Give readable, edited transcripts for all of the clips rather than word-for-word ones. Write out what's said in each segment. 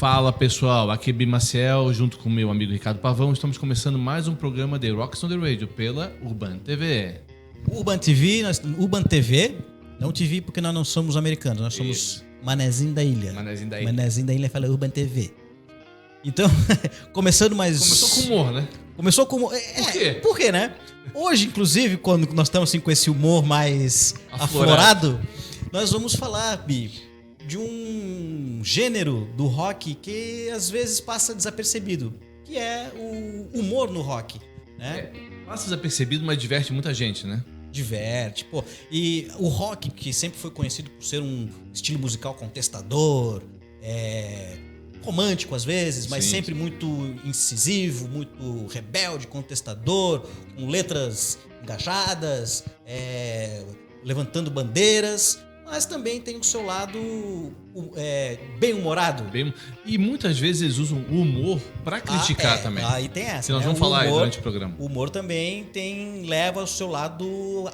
Fala pessoal, aqui é Bi Maciel, junto com meu amigo Ricardo Pavão, estamos começando mais um programa de Rocks on the Radio pela Urban TV. Urban TV, não TV porque nós não somos americanos, nós somos Manezinho da Ilha. Manezinho da Ilha fala Urban TV. Então, começando mais... Começou com humor, né? Começou com humor. Por quê? Por quê, né? Hoje, inclusive, quando nós estamos assim, com esse humor mais aflorado, nós vamos falar, Bi, de um gênero do rock que às vezes passa desapercebido, que é o humor no rock, né? Passa desapercebido, mas diverte muita gente, né? Diverte, pô. E o rock, que sempre foi conhecido por ser um estilo musical contestador, romântico às vezes, mas sempre muito incisivo, muito rebelde, contestador, com letras engajadas, levantando bandeiras, mas também tem o seu lado bem-humorado. E muitas vezes eles usam o humor pra criticar também. Aí tem essa. Que nós vamos falar aí durante o programa. O humor também leva ao seu lado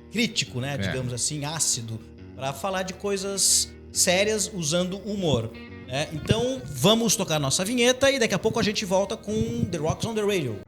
crítico, né? Digamos assim, ácido, pra falar de coisas sérias usando humor. Então, vamos tocar a nossa vinheta e daqui a pouco a gente volta com The Rocks on the Radio.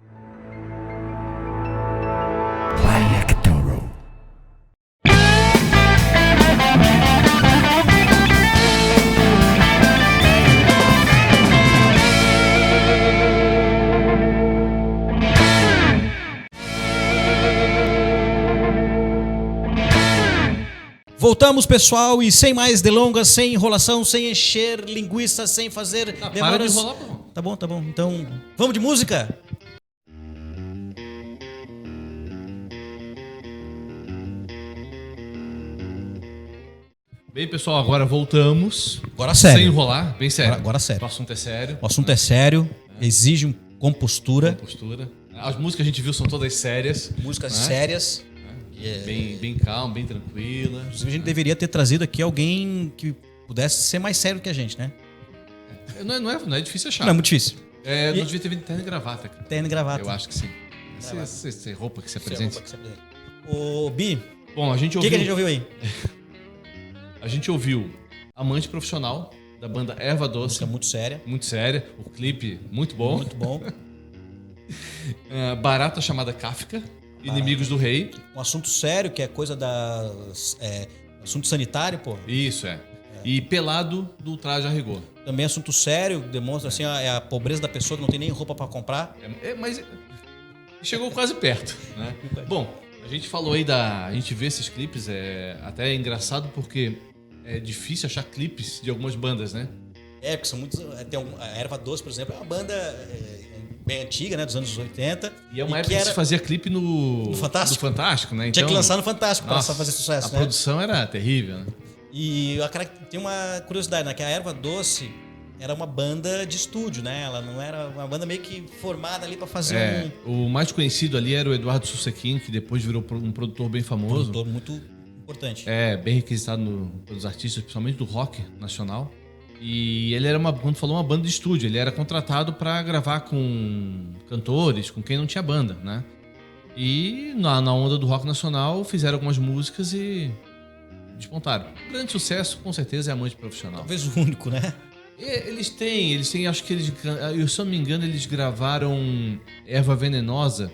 Voltamos, pessoal, e sem mais delongas, sem enrolação, sem encher linguiça, sem fazer demoras. Para de enrolar, pô. Tá bom. Então, vamos de música? Bem, pessoal, agora voltamos. Agora sério. Sem enrolar, bem sério. Agora sério. O assunto é sério. O assunto é sério, exige compostura. As músicas que a gente viu são todas sérias. Músicas sérias. Bem calma, bem tranquila. Inclusive, a gente deveria ter trazido aqui alguém que pudesse ser mais sério que a gente, né? Não é difícil achar. Não é muito difícil. Não devia ter vindo terno e gravata, cara. Terno e gravata. Eu acho que sim. Essa roupa que se apresenta. Ô, Bi, bom, a gente ouviu... O que a gente ouviu aí? A gente ouviu Amante Profissional, da banda Erva Doce. Música muito séria. Muito séria. O clipe, muito bom. Muito bom. Barata Chamada Kafka. Inimigos do Rei. Um assunto sério, que é coisa assunto sanitário, pô. Isso, E Pelado, do Traje a Rigor. Também assunto sério, demonstra assim a pobreza da pessoa que não tem nem roupa pra comprar. Mas chegou quase perto, né? Bom, a gente falou aí a gente vê esses clipes, até engraçado porque é difícil achar clipes de algumas bandas, né? Porque são muitos. A Erva Doce, por exemplo, é uma banda bem antiga, né? Dos anos 80. E é uma época que se fazia clipe no Fantástico, né? Então, tinha que lançar no Fantástico para fazer sucesso, A produção era terrível, né? E tem uma curiosidade, né? Que a Erva Doce era uma banda de estúdio, né? Ela não era uma banda meio que formada ali para fazer O mais conhecido ali era o Eduardo Susequin, que depois virou um produtor bem famoso. Um produtor muito importante. Bem requisitado pelos artistas, principalmente do rock nacional. E ele era uma banda de estúdio. Ele era contratado para gravar com cantores, com quem não tinha banda, né? E na onda do rock nacional fizeram algumas músicas e despontaram. Um grande sucesso, com certeza, é Amante Profissional. Talvez o único, né? Eles têm, acho que se eu não me engano, eles gravaram Erva Venenosa.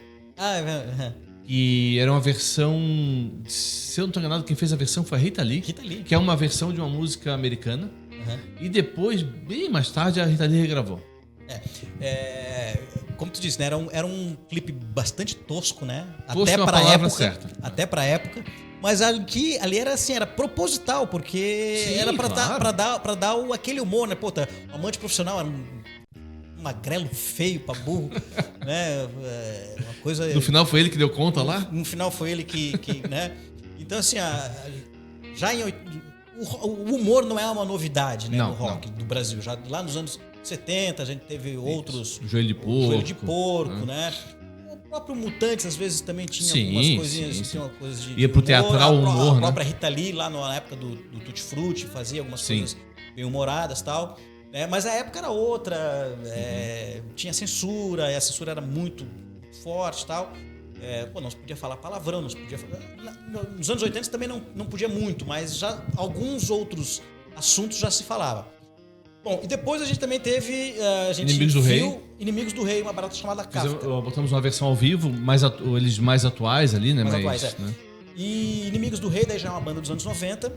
Que era uma versão, se eu não estou enganado, quem fez a versão foi a Rita Lee. Que é uma versão de uma música americana. E depois, bem mais tarde, a Rita Lee regravou. Como tu disse, né? Era um clipe bastante tosco, né? Tosco é uma palavra certa. Até pra época. Mas ali era assim, era proposital, porque era pra dar aquele humor, né? Pô, o Amante Profissional era um magrelo feio pra burro, né? Uma coisa... No final foi ele que deu conta lá? No final foi ele que né? Então, assim, o humor não é uma novidade, né? No rock do Brasil. Já lá nos anos 70 a gente teve outros... Joelho de Porco, né? O próprio Mutantes às vezes também tinha algumas coisinhas, tinha uma coisa de ia pro teatral humor, né? A própria Rita Lee lá na época do Tutti Frutti fazia algumas coisas bem humoradas e tal. Mas a época era outra, tinha censura, e a censura era muito forte e tal. Não se podia falar palavrão, não se podia falar... Nos anos 80 também não podia muito, mas já alguns outros assuntos já se falava. Bom, e depois a gente também teve... a gente Inimigos do viu Rei. Inimigos do Rei, uma barata chamada Kafka. Botamos uma versão ao vivo, eles mais atuais ali, né? Mais atuais, né? E Inimigos do Rei, daí já é uma banda dos anos 90.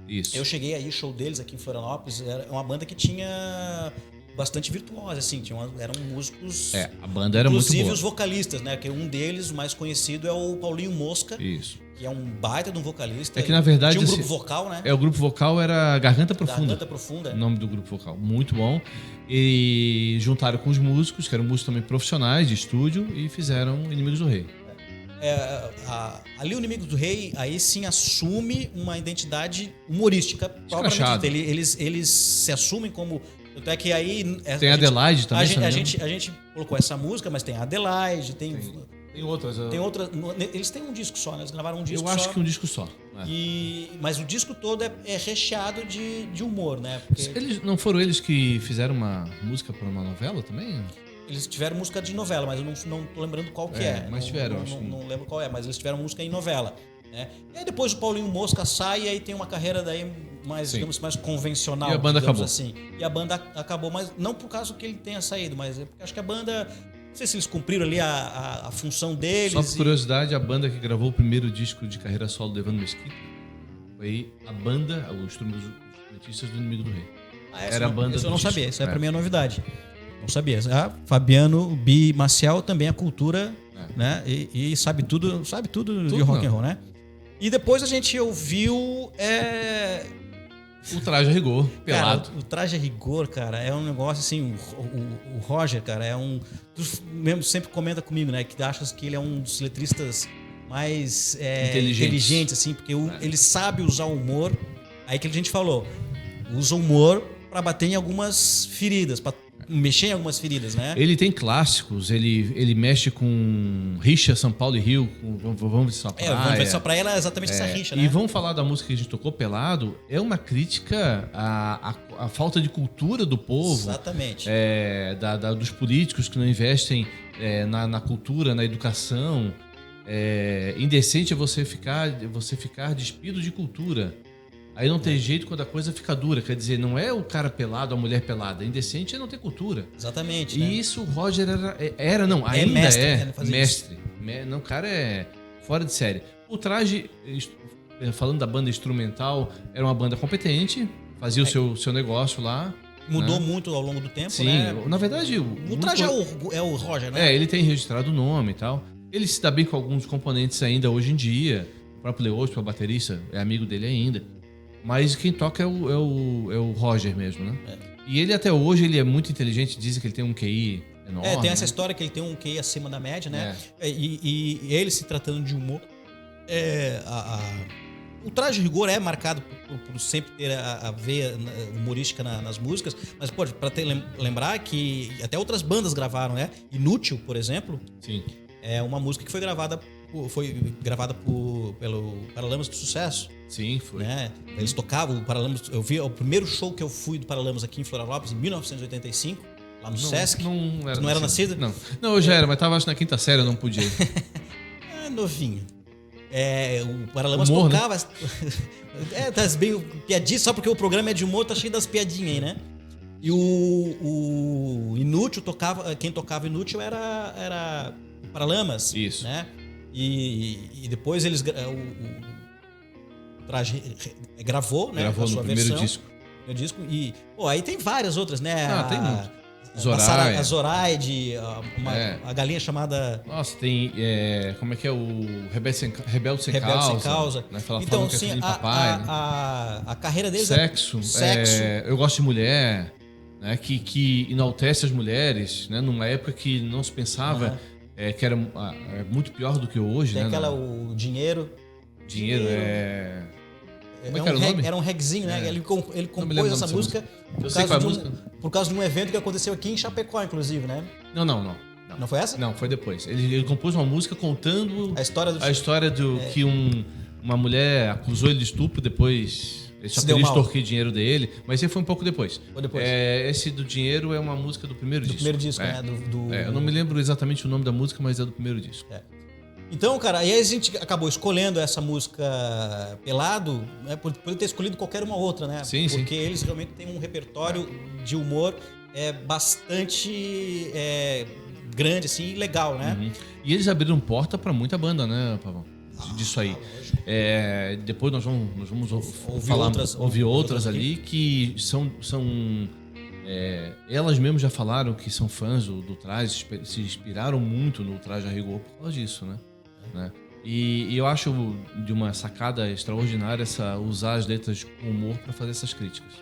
Isso. Eu cheguei aí, show deles aqui em Florianópolis. Era uma banda que tinha bastante virtuosa, assim. Eram músicos... a banda era muito boa. Inclusive os vocalistas, né? Que um deles, o mais conhecido, é o Paulinho Mosca. Isso. Que é um baita de um vocalista. É que, na verdade... Tinha um grupo vocal, né? O grupo vocal era Garganta Profunda. Garganta Profunda. O nome do grupo vocal. Muito bom. E juntaram com os músicos, que eram músicos também profissionais de estúdio, e fizeram Inimigos do Rei. Ali o Inimigos do Rei, aí sim assume uma identidade humorística propriamente dita. Eles se assumem como... Até que aí... Tem a Adelaide também. A gente colocou essa música, mas tem a Adelaide, tem outras. Eles têm um disco só, né? Eles gravaram um disco só. Eu acho que um disco só. Mas o disco todo é recheado de humor, né? Porque não foram eles que fizeram uma música para uma novela também? Eles tiveram música de novela, mas eu não tô lembrando qual que é. Mas tiveram, não lembro qual é, mas eles tiveram música em novela. Né? E aí depois o Paulinho Mosca sai e aí tem uma carreira daí digamos, mais convencional. E a banda acabou. Assim. E a banda acabou, mas não por causa que ele tenha saído, mas é porque acho que a banda... Não sei se eles cumpriram ali a função deles. Só por curiosidade, a banda que gravou o primeiro disco de carreira solo do Evandro Mesquita foi a banda, os instrumentistas do Inimigo do Rei. Era a banda isso eu não sabia, isso pra mim é novidade. Não sabia. Fabiano Bi Maciel também é cultura, né? E sabe tudo de rock and roll, né? E depois a gente ouviu o Traje a Rigor, pelado. Cara, o Traje a Rigor, cara, é um negócio assim. O Roger, cara, é um. Tu mesmo sempre comenta comigo, né? Que achas que ele é um dos letristas mais inteligentes, assim, porque ele sabe usar o humor. Aí que a gente falou, usa o humor pra bater em algumas feridas, pra mexer em algumas feridas, né? Ele tem clássicos, ele mexe com rixa, São Paulo e Rio, vamos ver só praia. Vamos ver só praia era exatamente essa rixa, né? E vamos falar da música que a gente tocou, Pelado, é uma crítica à falta de cultura do povo. Exatamente. Dos políticos que não investem na cultura, na educação. Indecente é você ficar despido de cultura. Aí não tem jeito quando a coisa fica dura. Quer dizer, não é o cara pelado, a mulher pelada. Indecente é não ter cultura. Exatamente. E isso o Roger ainda é mestre. Não, o cara é fora de série. O Traje, falando da banda instrumental, era uma banda competente, fazia o seu negócio lá. Mudou muito ao longo do tempo, Sim, né? Na verdade... O Traje é o Roger, né? Ele tem registrado o nome e tal. Ele se dá bem com alguns componentes ainda hoje em dia. O próprio Leôncio, o baterista, é amigo dele ainda. Mas quem toca é o Roger mesmo, né? E ele até hoje ele é muito inteligente, dizem que ele tem um QI enorme. Tem essa história que ele tem um QI acima da média, né? E ele se tratando de humor. O Traje a Rigor é marcado por sempre ter a veia humorística nas músicas, mas pode lembrar que até outras bandas gravaram, né? Inútil, por exemplo. Sim. É uma música que foi gravada pelo Paralamas do Sucesso. Sim, foi. Né? Eles tocavam o Paralamas. Eu vi o primeiro show que eu fui do Paralamas aqui em Florianópolis em 1985, lá no Sesc. Não era nascido? Não, eu já era, mas estava acho na quinta série, eu não podia ir. Novinho. O Paralamas tocava. Tá bem piadinha, só porque o programa é de humor, tá cheio das piadinhas aí, né? E o Inútil tocava. Quem tocava Inútil era Paralamas. Isso. Né? E depois eles. O Traje gravou, né? Gravou a sua no versão. primeiro disco. E aí tem várias outras, né? Tem muito. A Zoraide, a galinha chamada... Nossa, tem... como é que é o Rebelde Sem Causa. Né? Então, que sim, papai, né? a carreira deles Sexo. Eu Gosto de Mulher, né? que enaltece as mulheres, né? Numa época que não se pensava que era muito pior do que hoje. Tem né? aquela, o Dinheiro. Dinheiro Como é que era o nome? Era um regzinho, né? Ele compôs essa música por causa de um evento que aconteceu aqui em Chapecó, inclusive, né? Não. Não foi essa? Não, foi depois. Ele compôs uma música contando a história do que uma mulher acusou ele de estupro, depois... Ele só queria extorquir dinheiro dele, mas esse foi um pouco depois. Foi depois. Esse do Dinheiro é uma música do primeiro disco. Do primeiro disco, né? Eu não me lembro exatamente o nome da música, mas é do primeiro disco. Então, cara, aí a gente acabou escolhendo essa música Pelado, né, por ter escolhido qualquer uma outra, né? Sim, porque eles realmente têm um repertório de humor bastante grande, assim, e legal, né? Uhum. E eles abriram porta pra muita banda, né, Pavão? Disso aí. Depois nós vamos ouvir outras ali que são elas mesmas já falaram que são fãs do Traje, se inspiraram muito no Traje a Rigor por causa disso, né? E eu acho de uma sacada extraordinária usar as letras com humor para fazer essas críticas.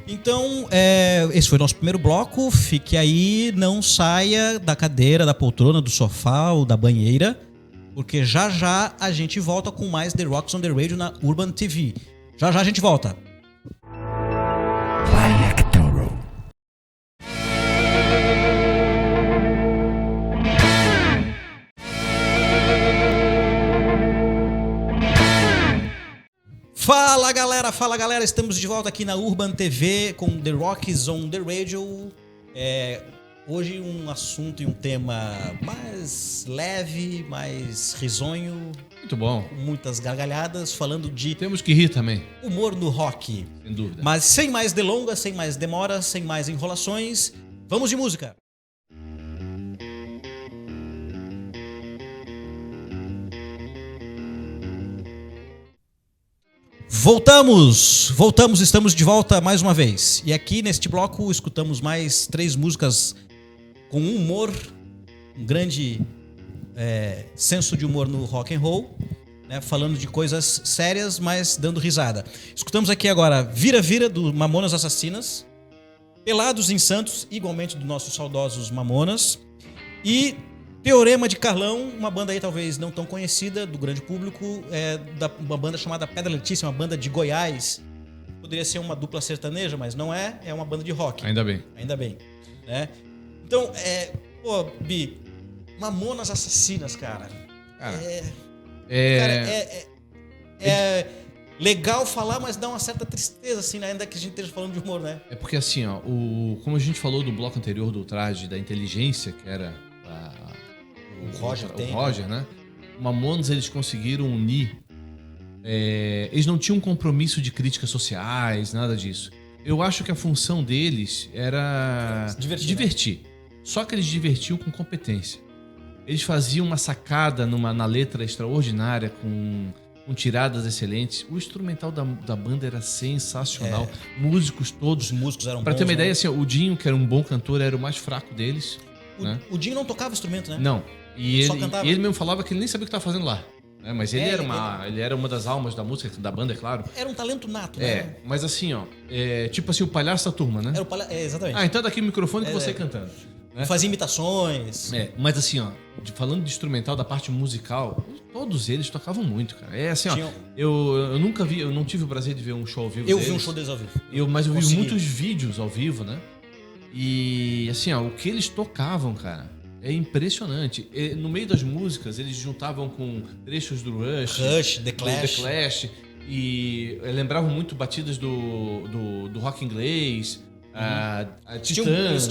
Então, esse foi o nosso primeiro bloco. Fique aí, não saia da cadeira, da poltrona, do sofá ou da banheira, porque já já a gente volta com mais The Rocks on the Radio na Urban TV. Já já a gente volta. Fala galera, estamos de volta aqui na Urban TV com The Rocks on the Radio. Hoje um assunto e um tema mais leve, mais risonho. Muito bom. Com muitas gargalhadas, falando de... Temos que rir também. Humor no rock. Sem dúvida. Mas sem mais delongas, sem mais demoras, sem mais enrolações, vamos de música. Voltamos, estamos de volta mais uma vez. E aqui neste bloco escutamos mais 3 músicas com humor, um grande senso de humor no rock and roll, né, falando de coisas sérias, mas dando risada. Escutamos aqui agora Vira Vira, do Mamonas Assassinas, Pelados em Santos, igualmente dos nossos saudosos Mamonas, e Teorema de Carlão, uma banda aí talvez não tão conhecida do grande público, uma banda chamada Pedra Letícia, uma banda de Goiás. Poderia ser uma dupla sertaneja, mas não é uma banda de rock. Ainda bem. Né? Então, Bi, Mamonas Assassinas, cara. Legal falar, mas dá uma certa tristeza, assim, né? Ainda que a gente esteja falando de humor, né? É porque assim, ó, como a gente falou do bloco anterior do Traje, da inteligência, que era o Roger, né? O Mamonas, eles conseguiram unir. Eles não tinham um compromisso de críticas sociais, nada disso. Eu acho que a função deles era divertir. Né? Só que eles divertiam com competência. Eles faziam uma sacada na letra extraordinária, com tiradas excelentes. O instrumental da banda era sensacional. Músicos todos. Os músicos eram bons. Pra ter uma ideia, assim, o Dinho, que era um bom cantor, era o mais fraco deles. O Dinho não tocava instrumento, né? Não. E cantava. ele mesmo falava que ele nem sabia o que estava fazendo lá. Né? Mas ele era uma das almas da música, da banda, é claro. Era um talento nato, né? Mas assim, ó. Tipo assim, o palhaço da turma, né? Exatamente. Então daqui o microfone com você cantando. Né? Fazia imitações. Mas assim, ó, falando de instrumental, da parte musical, todos eles tocavam muito, cara. Assim, ó, eu nunca vi, eu não tive o prazer de ver um show ao vivo deles. Vi um show deles ao vivo. Mas eu vi muitos vídeos ao vivo, né? E assim, ó, o que eles tocavam, cara, é impressionante. No meio das músicas, eles juntavam com trechos do Rush, The Clash. E lembravam muito batidas do rock inglês. Titãs.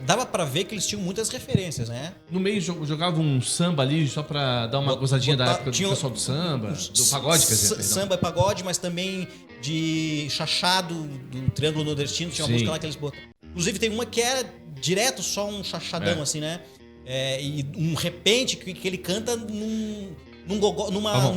Dava pra ver que eles tinham muitas referências, né? No meio jogavam um samba ali só pra dar uma gozadinha da época do pessoal do samba, do pagode, quer dizer. Samba e pagode, mas também de chachado, do Triângulo Nordestino. Tinha uma música lá que eles botavam. Inclusive tem uma que era direto só um chachadão, assim, né? E um repente que ele canta num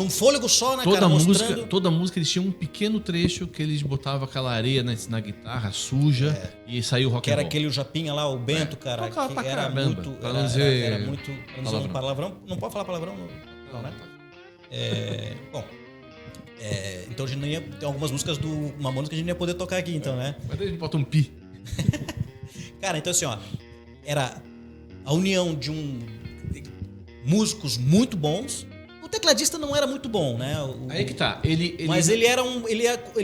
fôlego só, né, cara? Toda música eles tinham um pequeno trecho que eles botavam aquela areia na guitarra suja e saiu o rock and roll. Que era aquele Japinha lá, o Bento, cara. Que era caramba, muito... Pra não dizer... Era muito... palavrão. Não pode falar palavrão? Não, né? Bom... então a gente não ia... Tem algumas músicas do Mamonas que a gente não ia poder tocar aqui, então, né? Mas daí a gente bota um pi. Cara, então assim, ó... Era a união de músicos muito bons. O tecladista não era muito bom, né? Aí que tá. Mas ele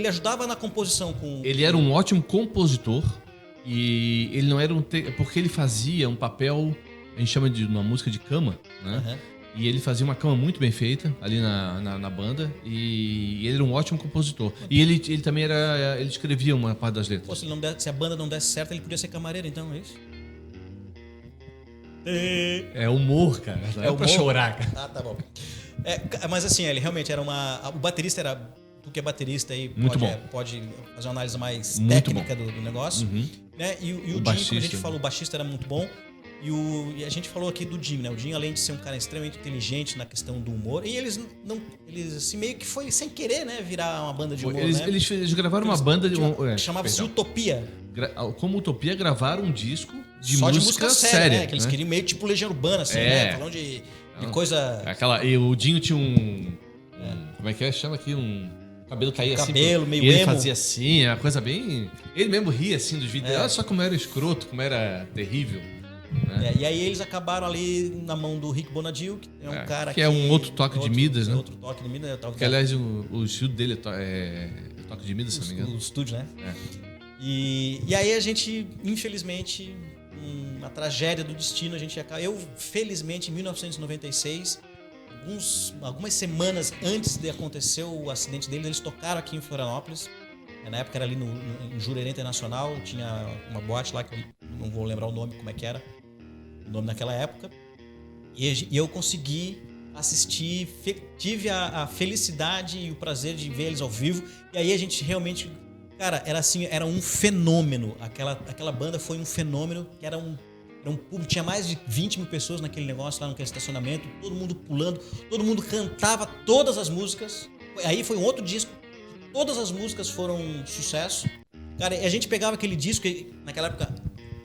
ajudava na composição com... Ele era um ótimo compositor e ele não era porque ele fazia um papel, a gente chama de uma música de cama, né? Uhum. E ele fazia uma cama muito bem feita ali na banda e ele era um ótimo compositor. E ele também ele escrevia uma parte das letras. Pô, se a banda não desse certo, ele podia ser camareiro, então, é isso? É humor, cara. Não é pra chorar, cara. Ah, tá bom. Mas assim, ele realmente era o baterista era... Tu que é baterista aí pode fazer uma análise mais técnica do negócio. Né? E o Jim, como a gente falou, o baixista era muito bom. E a gente falou aqui do Jim, né? O Jim, além de ser um cara extremamente inteligente na questão do humor, e eles assim, meio que foi sem querer, né? Virar uma banda de humor, né? Eles gravaram uma banda de humor. Chamava-se Utopia. Como Utopia, gravaram um disco só de música séria, né? Que eles né? queriam meio tipo Legião Urbana, assim, né? Falando de coisa... E o Dinho tinha como é que é? Chama aqui cabelo caía assim. Cabelo, meio emo. E ele emo. fazia assim, uma coisa bem... Ele mesmo ria assim dos vídeos. Olha só como era escroto, como era terrível. Né? E aí eles acabaram ali na mão do Rick Bonadil, que é um cara que é um outro toque de Midas, né? Outro toque de Midas. Que aliás o estúdio dele é toque de Midas, se não me engano. O estúdio, né? E aí a gente, infelizmente, uma tragédia do destino, eu felizmente em 1996, algumas semanas antes de acontecer o acidente deles, eles tocaram aqui em Florianópolis. Na época era ali no Jurerê Internacional, tinha uma boate lá que eu não vou lembrar o nome, como é que era o nome naquela época. E eu consegui assistir, tive a felicidade e o prazer de ver eles ao vivo. E aí a gente realmente, cara, era um fenômeno. Aquela banda foi um fenômeno, que era um público, tinha mais de 20 mil pessoas naquele negócio, lá naquele estacionamento, todo mundo pulando, todo mundo cantava todas as músicas. Aí foi um outro disco, todas as músicas foram sucesso. Cara, a gente pegava aquele disco, naquela época,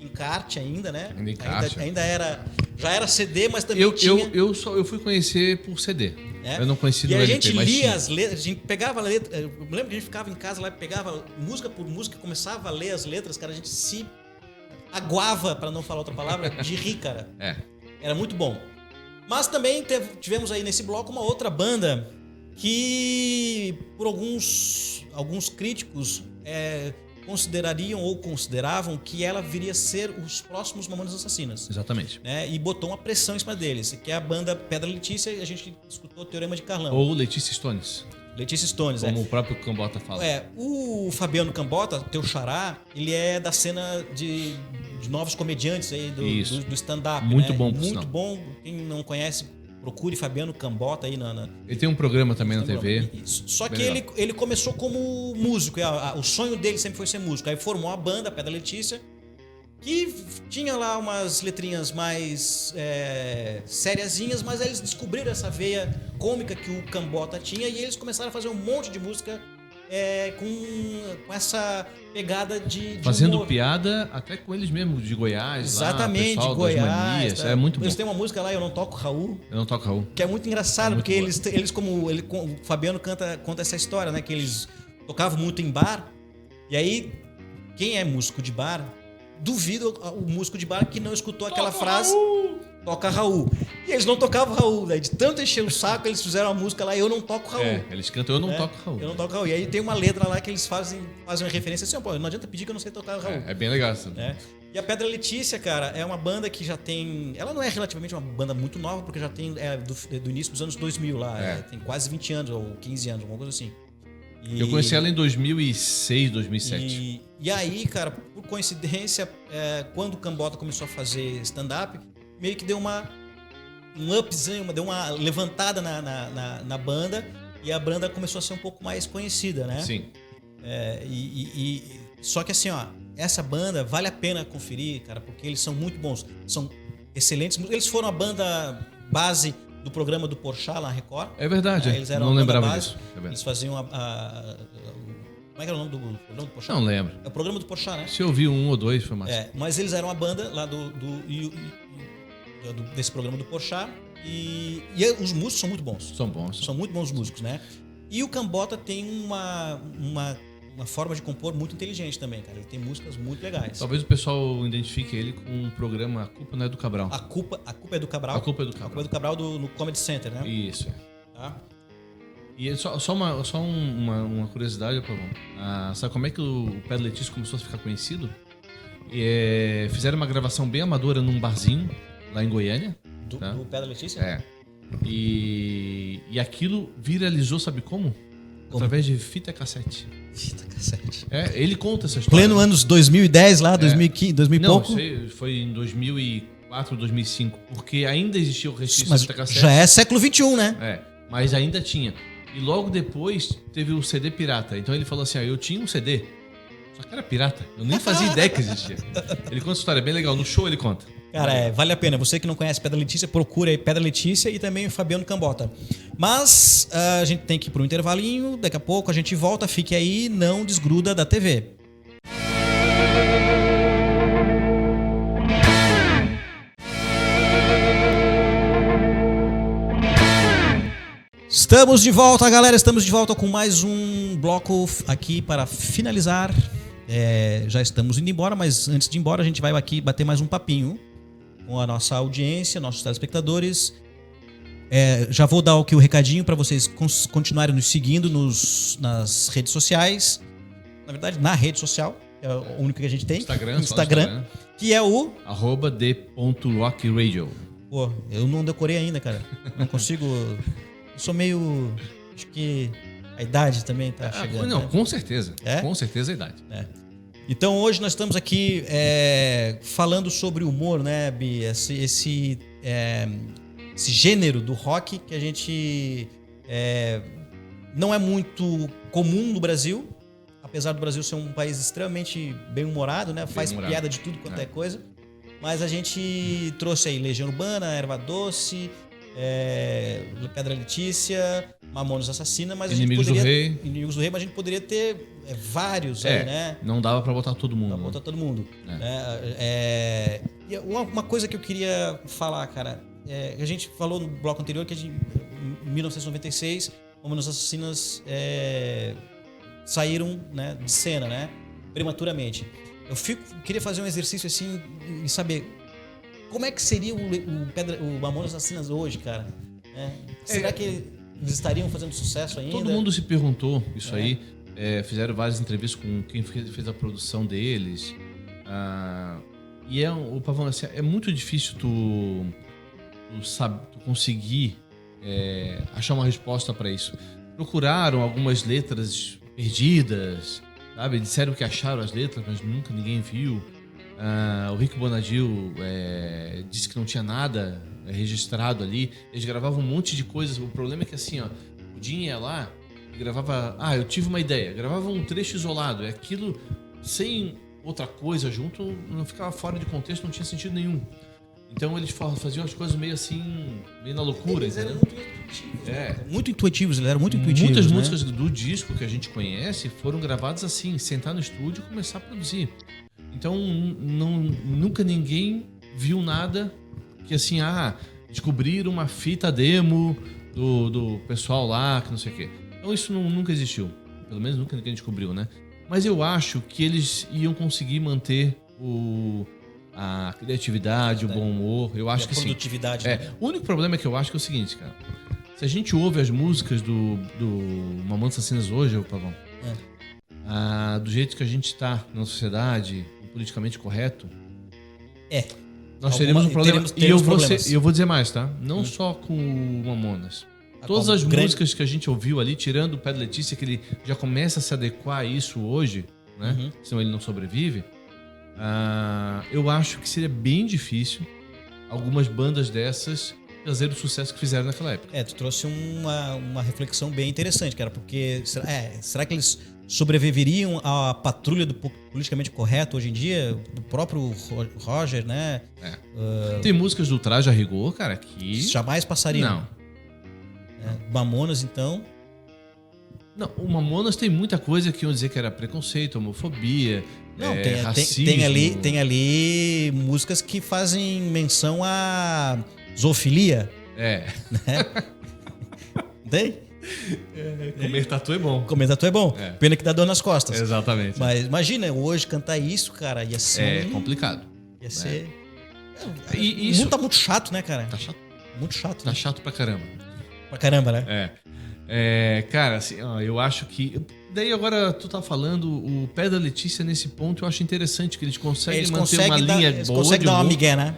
encarte ainda, né? Ainda era... Já era CD, mas também tinha... Eu fui conhecer por CD. Eu não conheci no LP, mas... E a gente lia as letras, a gente pegava a letra... Eu lembro que a gente ficava em casa lá e pegava música por música, começava a ler as letras, cara, a gente se aguava, para não falar outra palavra, de rir, cara. Era muito bom. Mas também tivemos aí nesse bloco uma outra banda que, por alguns críticos, considerariam ou consideravam que ela viria a ser os próximos Mamonas Assassinas. Exatamente. Né? E botou uma pressão em cima deles, que é a banda Pedra Letícia, e a gente escutou o Teorema de Carlão. Ou Letícia Stones. Letícia Stones, como o próprio Cambota fala. O Fabiano Cambota, teu xará, ele é da cena de novos comediantes aí do stand-up. Muito, né? bom, muito bom. Quem não conhece, procure Fabiano Cambota aí Ele tem um programa também na TV. Só que ele começou como músico. O sonho dele sempre foi ser músico. Aí formou a banda Pedra Letícia, que tinha lá umas letrinhas mais sériazinhas, mas aí eles descobriram essa veia cômica que o Cambota tinha e eles começaram a fazer um monte de música com essa pegada de fazendo humor. Piada até com eles mesmos, de Goiás. Exatamente, lá, de Goiás. Manias, é muito bom. Eles têm uma música lá, Eu Não Toco Raul. Eu Não Toco Raul. Que é muito engraçado, porque eles o Fabiano conta essa história, né? Que eles tocavam muito em bar, e aí quem é músico de bar... Duvido o músico de bar que não escutou aquela frase Raul. Toca Raul. E eles não tocavam Raul, né? De tanto encher o saco, eles fizeram a música lá, Eu Não Toco Raul. Eles cantam Eu Não Toco Raul. Eu Não Toco Raul. E aí tem uma letra lá que eles fazem uma referência assim, pô, não adianta pedir que eu não sei tocar Raul. É bem legal isso. E a Pedra Letícia, cara, é uma banda que já tem... Ela não é relativamente uma banda muito nova, porque já tem do início dos anos 2000 lá. Tem quase 20 anos ou 15 anos, alguma coisa assim. Eu conheci ela em 2006, 2007. E aí, cara, por coincidência, quando o Cambota começou a fazer stand-up, meio que deu um upzinho, deu uma levantada na banda, e a banda começou a ser um pouco mais conhecida, né? Sim. Só que assim, ó, essa banda vale a pena conferir, cara, porque eles são muito bons. São excelentes. Eles foram a banda base do programa do Porchat lá na Record. É verdade, eles eram não lembrava disso. Eles faziam como é que era o nome do programa do Porchat? Não lembro. É o programa do Porchat, né? Se eu vi um ou dois, foi massa. Mas eles eram a banda lá desse programa do Porchat e os músicos são muito bons. São bons. São muito bons músicos, né? E o Cambota tem uma forma de compor muito inteligente também, cara. Ele tem músicas muito legais. Talvez o pessoal identifique ele com um programa A Culpa Não É do Cabral. A culpa é do Cabral. A Culpa é do Cabral. A Culpa é do Cabral no Comedy Center, né? Isso. Tá? E só uma curiosidade, Pavão. Sabe como é que o Pedra Letícia começou a ficar conhecido? Fizeram uma gravação bem amadora num barzinho lá em Goiânia. Do Pedra Letícia? E aquilo viralizou, sabe como? Através de fita cassete. Fita cassete. Ele conta essa história. Pleno anos 2010 lá, 2015, 2000 e Não, pouco? Não, foi em 2004. 2004, 2005, porque ainda existia o resquício Mas da fita cassete. já é século XXI, né? Mas ainda tinha. E logo depois teve o CD pirata. Então ele falou assim, eu tinha um CD, só que era pirata. Eu nem fazia ideia que existia. Ele conta essa história bem legal. No show ele conta. Cara, vale a pena. Você que não conhece Pedra Letícia, procura aí Pedra Letícia e também o Fabiano Cambota. Mas a gente tem que ir para um intervalinho. Daqui a pouco a gente volta. Fique aí, não desgruda da TV. Estamos de volta, galera. Estamos de volta com mais um bloco aqui para finalizar. Já estamos indo embora, mas antes de ir embora a gente vai aqui bater mais um papinho com a nossa audiência, nossos telespectadores. Já vou dar aqui o recadinho para vocês continuarem nos seguindo nas redes sociais. Na verdade, na rede social, é o único que a gente tem. Instagram, que é o @d.rockradio. Pô, eu não decorei ainda, cara. Não consigo. Eu sou meio... Acho que a idade também tá chegando. Não, né? Com certeza. Com certeza a idade. Então hoje nós estamos aqui falando sobre humor, né, Bi? Esse gênero do rock que a gente não é muito comum no Brasil, apesar do Brasil ser um país extremamente bem-humorado, né? Faz piada de tudo quanto é coisa. Mas a gente trouxe aí Legião Urbana, Erva-Doce, Pedra Letícia, Mamonas Assassina, mas Inimigos do Rei, mas a gente poderia ter vários aí, né? Não dava pra botar todo mundo. Né? E uma coisa que eu queria falar, cara, a gente falou no bloco anterior que em 1996, Mamonas Assassinas saíram, né, de cena, né? Prematuramente. Queria fazer um exercício assim e saber como é que seria o Mamonas Assassinas hoje, cara? Será que eles estariam fazendo sucesso ainda? Todo mundo se perguntou isso aí. Fizeram várias entrevistas com quem fez a produção deles. O Pavão, assim, é muito difícil tu conseguir achar uma resposta para isso. Procuraram algumas letras perdidas, sabe? Disseram que acharam as letras, mas nunca ninguém viu. O Rick Bonadil disse que não tinha nada registrado ali. Eles gravavam um monte de coisas. O problema é que assim, o Jim ia lá e gravava... eu tive uma ideia. Gravava um trecho isolado. Aquilo sem outra coisa junto, não ficava fora de contexto, não tinha sentido nenhum. Então eles faziam as coisas meio assim, meio na loucura. Eles eram muito intuitivos. Muito intuitivos, eles eram muito intuitivos. Muitas né? músicas do disco que a gente conhece foram gravadas assim, sentar no estúdio e começar a produzir. Então nunca ninguém viu nada que assim, descobriram uma fita demo do pessoal lá, que não sei o quê. Então isso nunca existiu. Pelo menos nunca ninguém descobriu, né? Mas eu acho que eles iam conseguir manter a criatividade, o bom humor. Eu acho que sim. A produtividade. Né? O único problema é que eu acho que é o seguinte, cara. Se a gente ouve as músicas do Mamonas Assassinas hoje, Pavão, do jeito que a gente está na sociedade, politicamente correto, nós teremos um problema. E eu vou dizer mais, tá? Não só com o Mamonas. Todas as músicas que a gente ouviu ali, tirando o Pedra Letícia, que ele já começa a se adequar a isso hoje, né? Senão ele não sobrevive. Eu acho que seria bem difícil algumas bandas dessas fazer o sucesso que fizeram naquela época. Tu trouxe uma reflexão bem interessante, cara, porque será que eles sobreviveriam à patrulha do politicamente correto hoje em dia? Do próprio Roger, né? Tem músicas do Traje a Rigor, cara, que... jamais passariam. Não. Mamonas, então... Não, o Mamonas tem muita coisa que iam dizer que era preconceito, homofobia, racismo. Tem ali músicas que fazem menção à zoofilia. Né? Tem? Comer tatu é bom. Comer tatu é bom. Pena que dá dor nas costas. Exatamente. Mas imagina, hoje cantar isso, cara, ia ser... complicado. Ia ser... E isso... Tá muito chato, né, cara? Tá chato. Muito chato. Tá chato pra caramba. Pra caramba, né? Cara, assim, eu acho que... Daí agora tu tá falando, o Pedra Letícia nesse ponto eu acho interessante, que eles conseguem manter uma linha boa. Eles conseguem dar uma migué, né?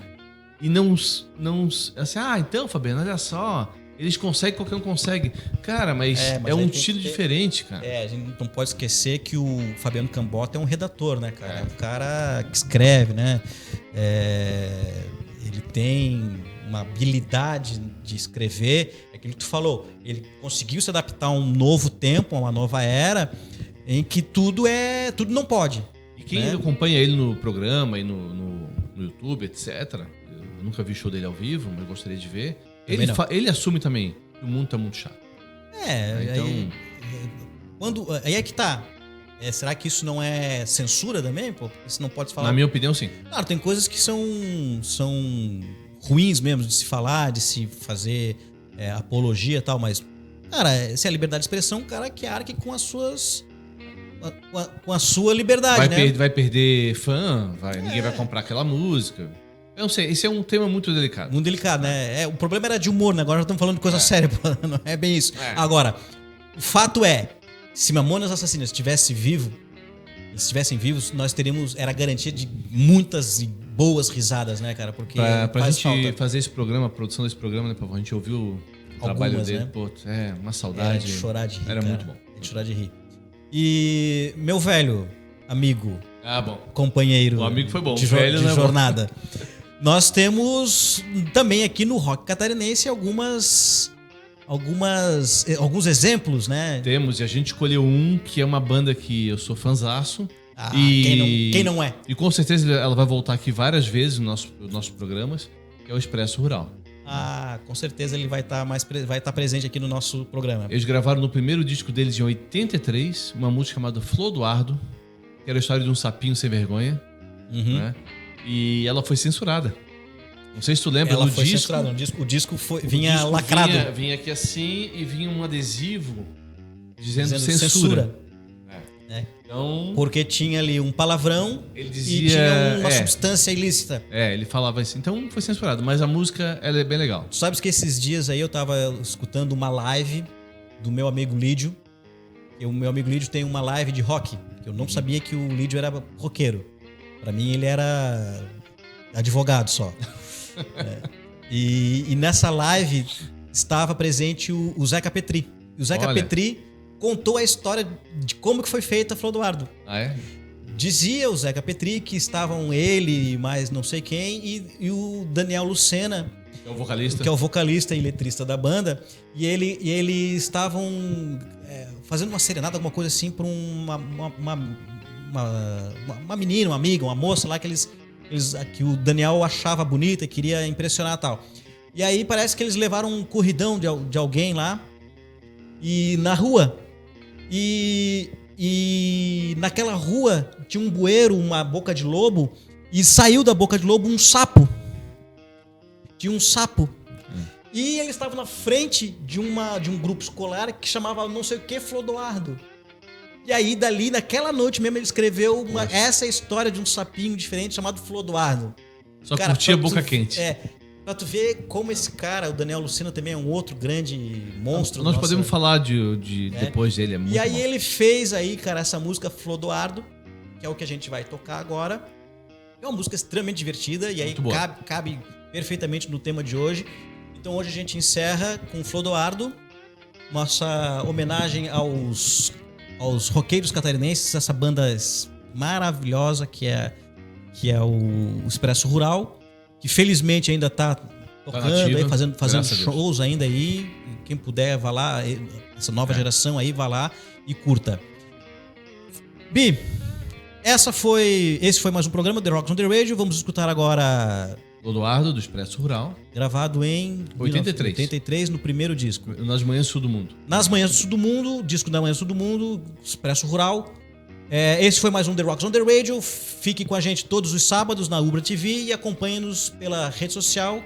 E não assim, então, Fabiano, olha só, eles conseguem, qualquer um consegue. Cara, mas é um estilo diferente, cara. A gente não pode esquecer que o Fabiano Cambota é um redator, né, cara? É um cara que escreve, né? ele tem uma habilidade de escrever. É aquilo que tu falou, ele conseguiu se adaptar a um novo tempo, a uma nova era, em que tudo não pode. E quem acompanha ele no programa e no YouTube, etc., eu nunca vi show dele ao vivo, mas gostaria de ver. Ele assume também que o mundo tá muito chato. Então... Aí é que tá. Será que isso não é censura também? Pô? Isso não pode falar. Na minha opinião, sim. Claro, tem coisas que são ruins mesmo de se falar, de se fazer apologia e tal, mas, cara, se é liberdade de expressão, o cara que arque com as suas. Com a sua liberdade, né? Vai perder fã, ninguém vai comprar aquela música. Eu não sei, esse é um tema muito delicado. Muito delicado, né? O problema era de humor, né? Agora já estamos falando de coisa séria, pô. Não é bem isso. Agora, o fato é, se Mamonas Assassinas estivessem vivos, nós teríamos, era a garantia de muitas e boas risadas, né, cara? Porque pra gente fazer esse programa, a produção desse programa, né, Pavão? A gente ouviu o trabalho dele, né? Pô, uma saudade. Era de chorar de rir, era cara. Muito bom. Era de chorar de rir. E meu velho amigo, bom. companheiro o amigo foi bom. de jornada, nós temos também aqui no rock catarinense alguns exemplos, né? Temos, e a gente escolheu um que é uma banda que eu sou fãzaço. Quem não é? E com certeza ela vai voltar aqui várias vezes nos nossos programas, que é o Expresso Rural. Com certeza ele vai estar presente aqui no nosso programa. Eles gravaram no primeiro disco deles em 83, uma música chamada Flodoardo, que era a história de um sapinho sem vergonha, né? E ela foi censurada. Não sei se tu lembra, ela foi censurada. O disco vinha lacrado. Vinha aqui assim e vinha um adesivo dizendo censura. Então, porque tinha ali um palavrão ele dizia, e tinha uma substância ilícita. Ele falava assim. Então foi censurado, mas a música ela é bem legal. Tu sabes que esses dias aí eu tava escutando uma live do meu amigo Lídio. O meu amigo Lídio tem uma live de rock. Eu não sabia que o Lídio era roqueiro. Pra mim ele era advogado só. E nessa live estava presente o Zeca Petri. E o Zeca Petri contou a história de como que foi feita a Flodoardo. Dizia o Zeca Petri que estavam ele e mais não sei quem e o Daniel Lucena, que é o vocalista e letrista da banda, e eles estavam fazendo uma serenata, alguma coisa assim, para uma menina, uma amiga, uma moça lá que que o Daniel achava bonita e queria impressionar e tal. E aí parece que eles levaram um corridão de alguém lá e na rua. E naquela rua tinha um bueiro, uma boca de lobo, e saiu da boca de lobo um sapo. Tinha um sapo. E eles estavam na frente de um grupo escolar que chamava não sei o que Flodoardo. E aí, dali, naquela noite mesmo, ele escreveu essa história de um sapinho diferente chamado Flodoardo. Só curtia boca quente. Pra tu ver como esse cara, o Daniel Lucena, também é um outro grande monstro. Nós podemos falar depois dele, é muito E aí bom. ele fez aí, cara, essa música Flodoardo, que é o que a gente vai tocar agora. É uma música extremamente divertida e aí cabe perfeitamente no tema de hoje. Então hoje a gente encerra com Flodoardo, nossa homenagem aos roqueiros catarinenses, essa banda maravilhosa que é o Expresso Rural, que felizmente ainda tá tocando, nativa, aí, fazendo shows ainda aí. Quem puder, vá lá, essa nova geração aí, vá lá e curta. Bi, esse foi mais um programa The Rocks on the Radio. Vamos escutar agora Flodoardo, do Expresso Rural. Gravado em 83, no primeiro disco. Nas Manhãs do Sul do Mundo. Nas Manhãs do Sul do Mundo, disco da Manhã do Sul do Mundo, Expresso Rural. Esse foi mais um The Rocks on the Radio. Fique com a gente todos os sábados na Ubra TV e acompanhe-nos pela rede social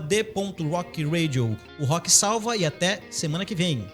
@the.rockradio. O rock salva e até semana que vem.